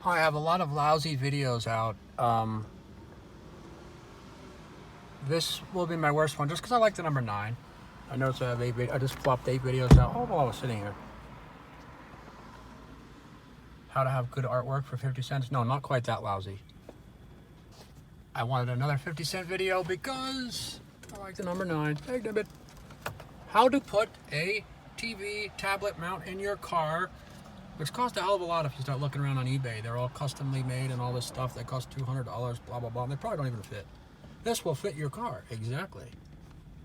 I have a lot of lousy videos out. This will be my worst one just because I like the number 9. I noticed I have 8 I just flopped 8 videos out all while I was sitting here. How to have good artwork for 50 cents? No, not quite that lousy. I wanted another 50-cent video because I like the number 9. Hey, Dibbit. How to put a TV tablet mount in your car, which costs a hell of a lot if you start looking around on eBay. They're all customly made and all this stuff. They cost $200, blah, blah, blah. And they probably don't even fit. This will fit your car, exactly.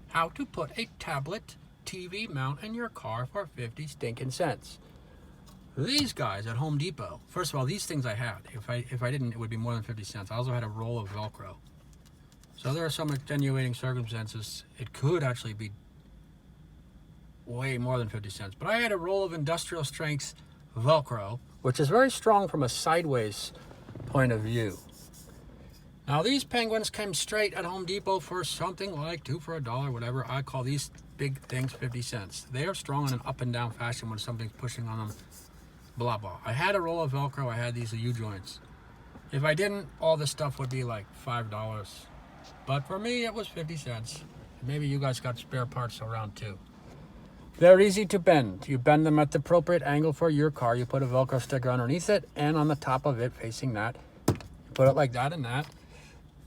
How to put a tablet TV mount in your car for 50 stinking cents. These guys at Home Depot, first of all, these things I had. If I didn't, it would be more than 50 cents. I also had a roll of Velcro. So there are some extenuating circumstances. It could actually be way more than 50 cents. But I had a roll of industrial strength Velcro, which is very strong from a sideways point of view. Now these penguins came straight at Home Depot for something like 2 for $1, whatever. I call these big things 50 cents. They are strong in an up and down fashion when something's pushing on them, blah, blah. I had a roll of Velcro. I had these U-joints. If I didn't, all this stuff would be like $5. But for me, it was 50 cents. Maybe you guys got spare parts around too. They're easy to bend. You bend them at the appropriate angle for your car. You put a Velcro sticker underneath it and on the top of it facing that. You put it like that and that.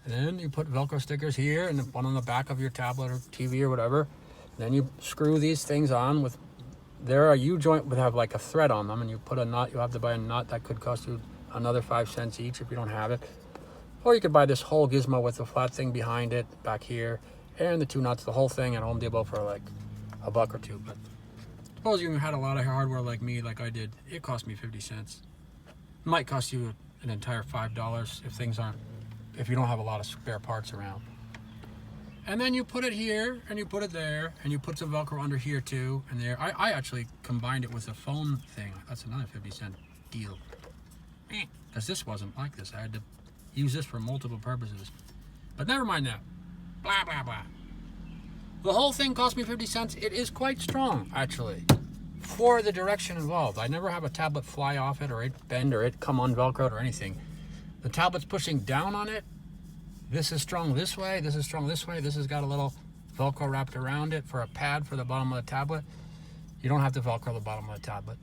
And then you put Velcro stickers here and one on the back of your tablet or TV or whatever. And then you screw these things on with, there are U-joint would have like a thread on them, and you put a nut. You have to buy a nut that could cost you another 5 cents each if you don't have it. Or you could buy this whole gizmo with the flat thing behind it back here and the 2 nuts, the whole thing at Home Depot for like $1 or $2. But suppose you had a lot of hardware like me, like I did, it cost me 50 cents. It might cost you an entire $5 if things aren't, if you don't have a lot of spare parts around. And then you put it here and you put it there and you put some Velcro under here too and there. I actually combined it with a phone thing. That's another 50-cent deal. Because this wasn't like this. I had to use this for multiple purposes. But never mind that. Blah, blah, blah. The whole thing cost me 50 cents. It is quite strong, actually, for the direction involved. I never have a tablet fly off it or it bend or it come unvelcroed or anything. The tablet's pushing down on it. This is strong this way. This is strong this way. This has got a little Velcro wrapped around it for a pad for the bottom of the tablet. You don't have to Velcro the bottom of the tablet.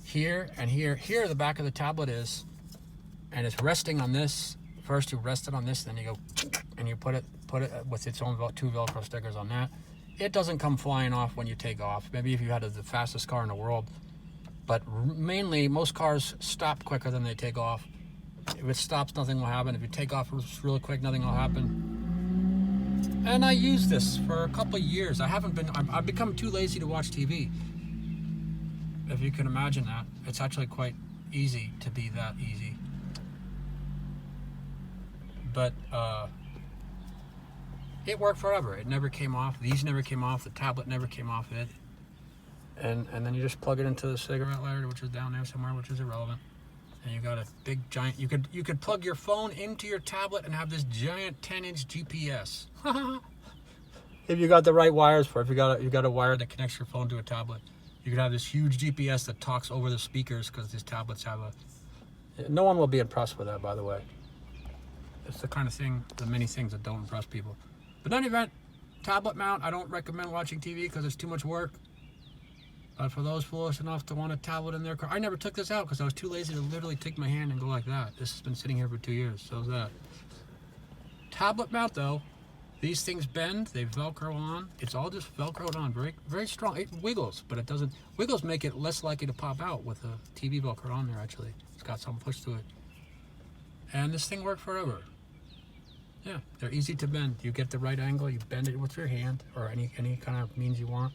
Here and here. Here the back of the tablet is, and it's resting on this. First you rest it on this, then you go and you put it with its own 2 Velcro stickers on that. It doesn't come flying off when you take off. Maybe if you had the fastest car in the world, but mainly most cars stop quicker than they take off. If it stops, nothing will happen. If you take off really quick, nothing will happen. And I used this for a couple of years. I've become too lazy to watch TV. If you can imagine that. It's actually quite easy to be that easy. But it worked forever. It never came off. These never came off. The tablet never came off it. And then you just plug it into the cigarette lighter, which is down there somewhere, which is irrelevant. And you got a big giant. You could plug your phone into your tablet and have this giant 10-inch GPS. If you got the right wires for it. If you got a wire that connects your phone to a tablet, you could have this huge GPS that talks over the speakers because these tablets have a. No one will be impressed with that, by the way. It's the kind of thing, the many things that don't impress people. But in any event, tablet mount. I don't recommend watching TV because it's too much work. But for those foolish enough to want a tablet in their car, I never took this out because I was too lazy to literally take my hand and go like that. This has been sitting here for 2 years, so is that. Tablet mount though, these things bend, they Velcro on. It's all just Velcroed on, very, very strong. It wiggles, but it doesn't. Wiggles make it less likely to pop out with a TV Velcro on there. Actually, it's got some push to it, and this thing worked forever. Yeah, they're easy to bend. You get the right angle, you bend it with your hand or any kind of means you want.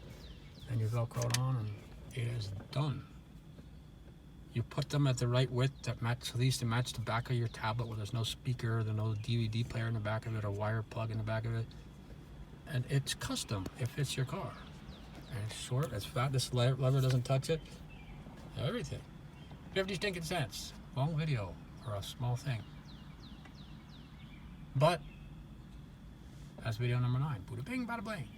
And you Velcro it on, and it is done. You put them at the right width that match, at least to match the back of your tablet, where there's no speaker, there's no DVD player in the back of it, or wire plug in the back of it. And it's custom. It fits your car. And it's short, it's fat. This lever doesn't touch it. Everything. 50 stinking cents. Long video for a small thing. But that's video number 9. Bada bing, bada bling.